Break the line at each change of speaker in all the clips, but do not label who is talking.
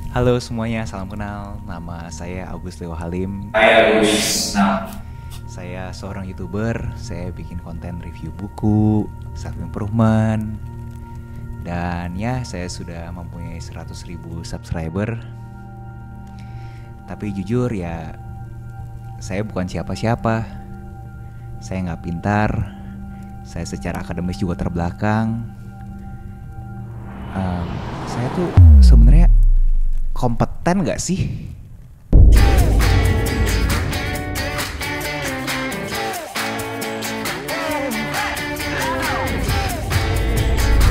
Halo semuanya, salam kenal. Nama saya Agus Leo Halim.
Hai Agus. Nah,
Saya seorang YouTuber. Saya bikin konten review buku, self improvement. Dan ya, saya sudah mempunyai 100.000 subscriber. Tapi jujur ya, saya bukan siapa-siapa. Saya nggak pintar. Saya secara akademis juga terbelakang. Saya tuh sebenarnya kompeten nggak sih?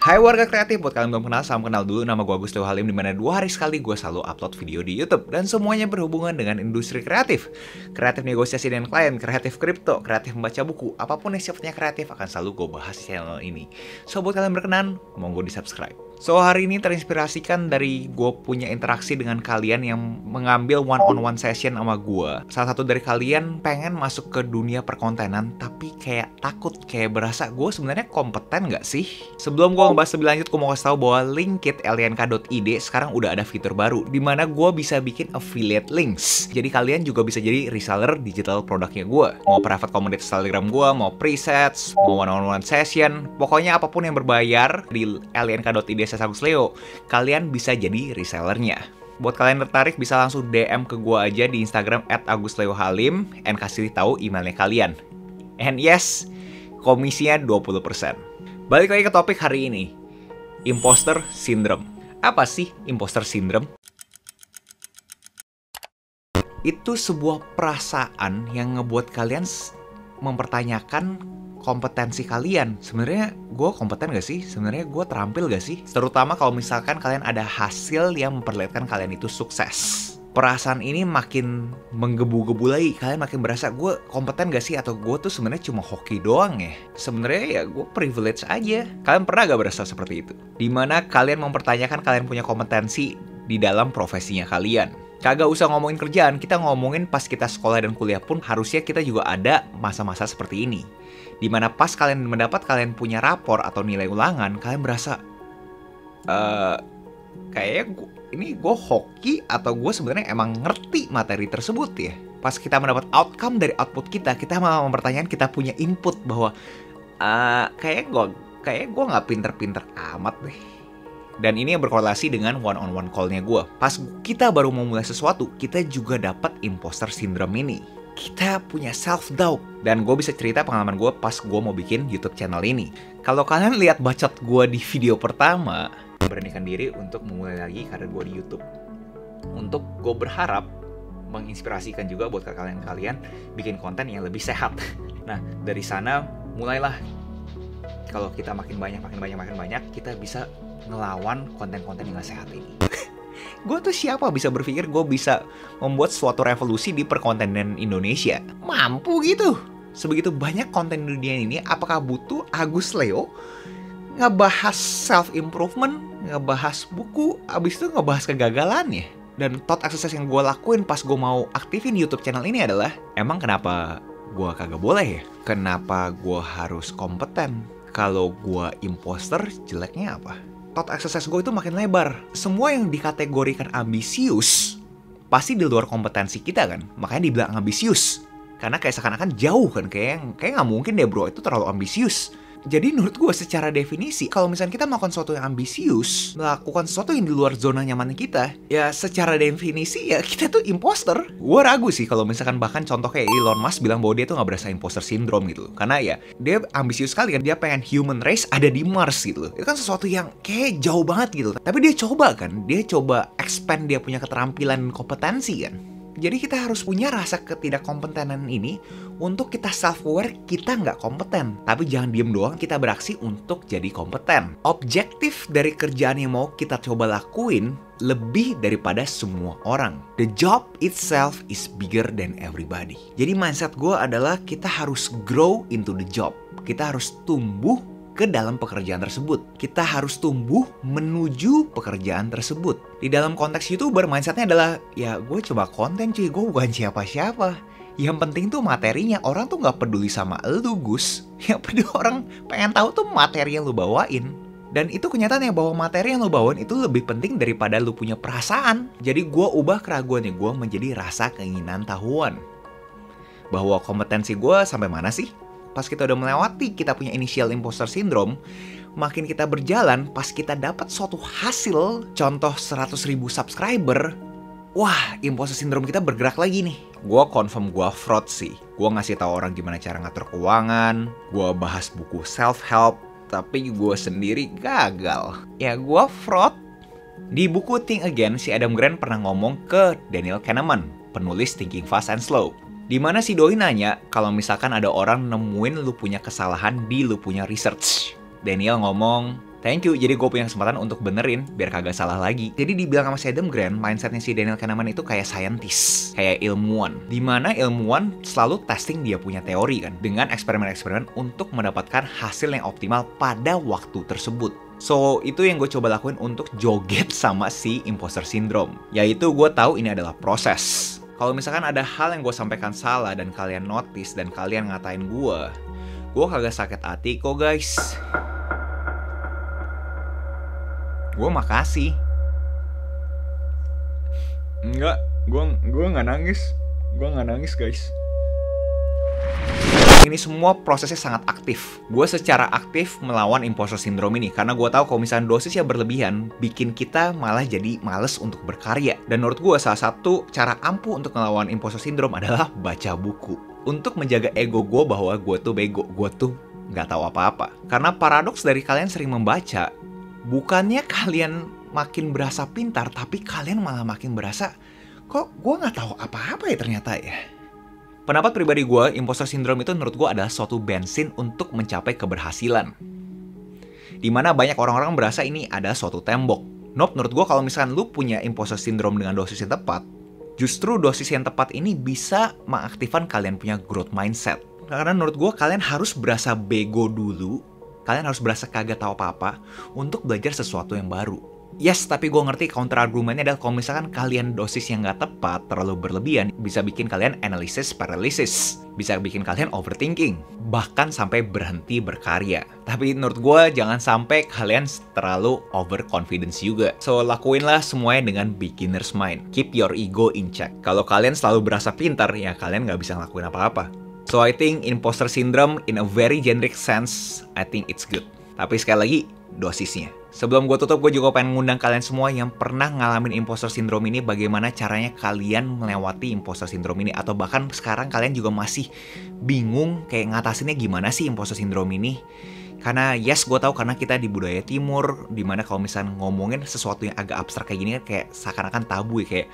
Hai warga kreatif, buat kalian belum kenal, salam kenal dulu. Nama gue Agus Leo Halim, dimana 2 hari sekali gue selalu upload video di YouTube. Dan semuanya berhubungan dengan industri kreatif. Kreatif negosiasi dengan klien, kreatif kripto, kreatif membaca buku. Apapun yang sifatnya kreatif akan selalu gue bahas di channel ini. So buat kalian berkenan, monggo di subscribe. So hari ini terinspirasikan dari gue punya interaksi dengan kalian yang mengambil one-on-one session sama gue. Salah satu dari kalian pengen masuk ke dunia perkontenan, tapi kayak takut, kayak berasa gue sebenarnya kompeten nggak sih? Sebelum gue ngebahas lebih lanjut, gue mau kasih tau bahwa Linkit lnk.id sekarang udah ada fitur baru, dimana gue bisa bikin affiliate links. Jadi kalian juga bisa jadi reseller digital produknya gue. Mau private komunitas Telegram gue, mau presets, mau one-on-one session, pokoknya apapun yang berbayar di lnk.id Agus Leo, kalian bisa jadi resellernya. Buat kalian tertarik bisa langsung DM ke gua aja di Instagram @agusleohalim and kasih tahu emailnya kalian. And yes, komisinya 20%. Balik lagi ke topik hari ini. Imposter syndrome. Apa sih imposter syndrome? Itu sebuah perasaan yang ngebuat kalian mempertanyakan kompetensi kalian. Sebenarnya gue kompeten gak sih? Sebenarnya gue terampil gak sih? Terutama kalau misalkan kalian ada hasil yang memperlihatkan kalian itu sukses. Perasaan ini makin menggebu-gebu lagi. Kalian makin berasa, gue kompeten gak sih? Atau gue tuh sebenarnya cuma hoki doang ya? Sebenarnya ya gue privilege aja. Kalian pernah gak berasa seperti itu? Dimana kalian mempertanyakan kalian punya kompetensi di dalam profesinya kalian. Kagak usah ngomongin kerjaan, kita ngomongin pas kita sekolah dan kuliah pun harusnya kita juga ada masa-masa seperti ini. Dimana pas kalian kalian punya rapor atau nilai ulangan, kalian berasa kayaknya ini gue hoki atau gue sebenarnya emang ngerti materi tersebut ya. Pas kita mendapat outcome dari output kita malah mempertanyakan kita punya input bahwa kayak gue nggak pinter-pinter amat deh. Dan ini yang berkorelasi dengan one-on-one call-nya gue. Pas kita baru mau mulai sesuatu, kita juga dapat imposter syndrome ini. Kita punya self-doubt. Dan gue bisa cerita pengalaman gue pas gue mau bikin YouTube channel ini. Kalau kalian lihat bacot gue di video pertama, beranikan diri untuk memulai lagi karir gue di YouTube. Untuk gue berharap menginspirasikan juga buat kalian bikin konten yang lebih sehat. Nah, dari sana mulailah. Kalau kita makin banyak, kita bisa ngelawan konten-konten yang gak sehat ini. Gue tuh siapa bisa berpikir gue bisa membuat suatu revolusi di perkontenan Indonesia? Mampu gitu. Sebegitu banyak konten di dunia ini, apakah butuh Agus Leo ngebahas self-improvement, ngebahas buku, abis itu ngebahas kegagalannya? Dan thought exercise yang gue lakuin pas gue mau aktifin YouTube channel ini adalah, emang kenapa gue kagak boleh ya? Kenapa gue harus kompeten? Kalau gue imposter, jeleknya apa? Thought exercise gue itu makin lebar. Semua yang dikategorikan ambisius pasti di luar kompetensi kita kan. Makanya dibilang ambisius. Karena kayak seakan-akan jauh kan. Kayak nggak mungkin deh bro, itu terlalu ambisius. Jadi menurut gue secara definisi, kalau misalnya kita melakukan sesuatu yang ambisius, melakukan sesuatu yang di luar zona nyaman kita, ya secara definisi ya kita tuh imposter. Gue ragu sih kalau misalkan bahkan contoh kayak Elon Musk bilang bahwa dia tuh gak berasa imposter syndrome gitu. Karena ya dia ambisius sekali kan, dia pengen human race ada di Mars gitu. Itu kan sesuatu yang kayak jauh banget gitu. Tapi dia coba kan, dia coba expand dia punya keterampilan kompetensi kan. Jadi kita harus punya rasa ketidakkompetenan ini untuk kita self-aware kita nggak kompeten. Tapi jangan diem doang, kita beraksi untuk jadi kompeten. Objektif dari kerjaan yang mau kita coba lakuin lebih daripada semua orang. The job itself is bigger than everybody. Jadi mindset gue adalah kita harus grow into the job. Kita harus tumbuh ke dalam pekerjaan tersebut. Kita harus tumbuh menuju pekerjaan tersebut. Di dalam konteks YouTuber, mindsetnya adalah, ya gue coba konten cuy, gue bukan siapa-siapa. Yang penting tuh materinya, orang tuh gak peduli sama lu Gus. Yang peduli orang pengen tahu tuh materi yang lu bawain. Dan itu kenyataannya bahwa materi yang lo bawain itu lebih penting daripada lo punya perasaan. Jadi gue ubah keraguannya gue menjadi rasa keinginan tahuan. Bahwa kompetensi gue sampai mana sih? Pas kita udah melewati kita punya initial imposter syndrome, makin kita berjalan, pas kita dapat suatu hasil, contoh 100.000 subscriber, wah, imposter syndrome kita bergerak lagi nih. Gue confirm gue fraud sih. Gue ngasih tahu orang gimana cara ngatur keuangan, gue bahas buku self-help, tapi gue sendiri gagal. Ya gue fraud. Di buku Think Again, si Adam Grant pernah ngomong ke Daniel Kahneman, penulis Thinking Fast and Slow. Dimana si doi nanya, kalau misalkan ada orang nemuin lu punya kesalahan di lu punya research. Daniel ngomong, thank you, jadi gue punya kesempatan untuk benerin, biar kagak salah lagi. Jadi dibilang sama si Adam Grant, mindsetnya si Daniel Kahneman itu kayak scientist, kayak ilmuwan. Dimana ilmuwan selalu testing dia punya teori kan, dengan eksperimen-eksperimen untuk mendapatkan hasil yang optimal pada waktu tersebut. So, itu yang gue coba lakuin untuk joget sama si imposter syndrome. Yaitu gue tahu ini adalah proses. Kalau misalkan ada hal yang gue sampaikan salah dan kalian notice dan kalian ngatain gue kagak sakit hati kok guys. Gue makasih. Enggak, gue nggak nangis. Gue nggak nangis guys. Ini semua prosesnya sangat aktif. Gue secara aktif melawan imposter syndrome ini karena gue tahu kalau misalnya dosisnya berlebihan, bikin kita malah jadi males untuk berkarya. Dan menurut gue salah satu cara ampuh untuk melawan imposter syndrome adalah baca buku. Untuk menjaga ego gue bahwa gue tuh bego, gue tuh nggak tahu apa-apa. Karena paradoks dari kalian sering membaca, bukannya kalian makin berasa pintar, tapi kalian malah makin berasa, kok gue nggak tahu apa-apa ya ternyata ya. Pendapat pribadi gue, imposter syndrome itu menurut gue adalah suatu bensin untuk mencapai keberhasilan. Dimana banyak orang-orang berasa ini adalah suatu tembok. Nope, menurut gue kalau misalkan lu punya imposter syndrome dengan dosis yang tepat, justru dosis yang tepat ini bisa mengaktifkan kalian punya growth mindset. Karena menurut gue kalian harus berasa bego dulu, kalian harus berasa kagak tahu apa-apa untuk belajar sesuatu yang baru. Yes, tapi gue ngerti counter argumennya adalah kalau misalkan kalian dosis yang gak tepat, terlalu berlebihan, bisa bikin kalian analysis paralysis. Bisa bikin kalian overthinking. Bahkan sampai berhenti berkarya. Tapi menurut gue jangan sampai kalian terlalu overconfidence juga. So, lakuinlah semuanya dengan beginner's mind. Keep your ego in check. Kalau kalian selalu berasa pintar, ya kalian gak bisa ngelakuin apa-apa. So, I think imposter syndrome in a very generic sense, I think it's good. Tapi sekali lagi, dosisnya. Sebelum gue tutup, gue juga pengen ngundang kalian semua yang pernah ngalamin imposter syndrome ini, bagaimana caranya kalian melewati imposter syndrome ini, atau bahkan sekarang kalian juga masih bingung kayak ngatasinnya gimana sih imposter syndrome ini. Karena yes, gue tahu karena kita di budaya timur, dimana kalau misalnya ngomongin sesuatu yang agak abstrak kayak gini kan kayak seakan-akan tabu ya, kayak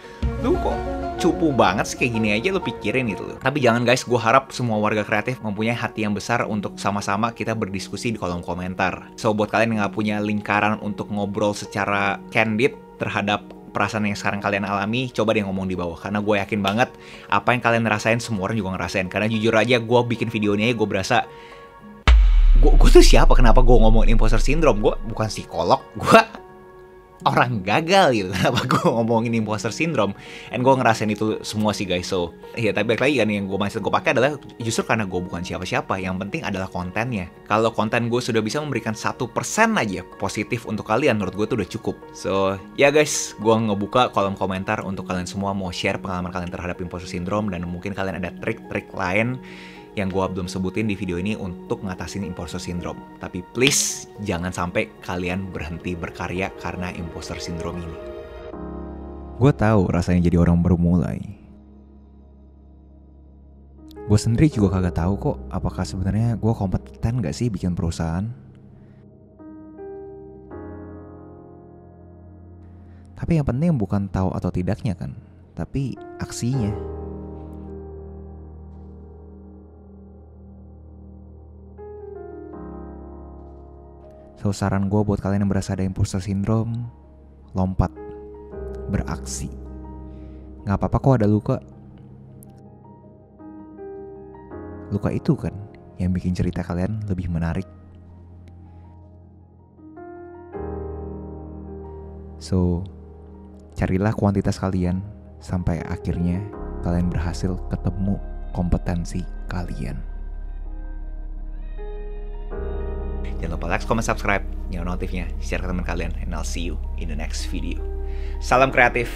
lu kok cupu banget sih kayak gini aja lu pikirin gitu loh. Tapi jangan guys, gue harap semua warga kreatif mempunyai hati yang besar untuk sama-sama kita berdiskusi di kolom komentar. So buat kalian yang gak punya lingkaran untuk ngobrol secara candid terhadap perasaan yang sekarang kalian alami, coba deh ngomong di bawah. Karena gue yakin banget apa yang kalian rasain semua orang juga ngerasain. Karena jujur aja gue bikin video ini aja gue berasa gue tuh siapa? Kenapa gue ngomongin imposter syndrome? Gue bukan psikolog, gue orang gagal gitu. Kenapa gue ngomongin imposter syndrome? And gue ngerasain itu semua sih guys. So, ya tapi balik lagi kan yang gue pakai adalah justru karena gue bukan siapa-siapa. Yang penting adalah kontennya. Kalau konten gue sudah bisa memberikan 1% aja positif untuk kalian, menurut gue tuh udah cukup. So, ya guys, gue ngebuka kolom komentar untuk kalian semua mau share pengalaman kalian terhadap imposter syndrome, dan mungkin kalian ada trik-trik lain yang gue belum sebutin di video ini untuk ngatasin imposter syndrome. Tapi please, jangan sampai kalian berhenti berkarya karena imposter syndrome ini. Gue tahu rasanya jadi orang baru mulai. Gue sendiri juga kagak tahu kok apakah sebenarnya gue kompeten gak sih bikin perusahaan. Tapi yang penting bukan tahu atau tidaknya kan, tapi aksinya. So, saran gue buat kalian yang berasa ada imposter syndrome, lompat, beraksi. Gak apa-apa kok ada luka. Luka itu kan yang bikin cerita kalian lebih menarik. So, carilah kuantitas kalian sampai akhirnya kalian berhasil ketemu kompetensi kalian. Jangan lupa like, comment, subscribe, nyalain notifnya, share ke teman kalian, and I'll see you in the next video. Salam kreatif.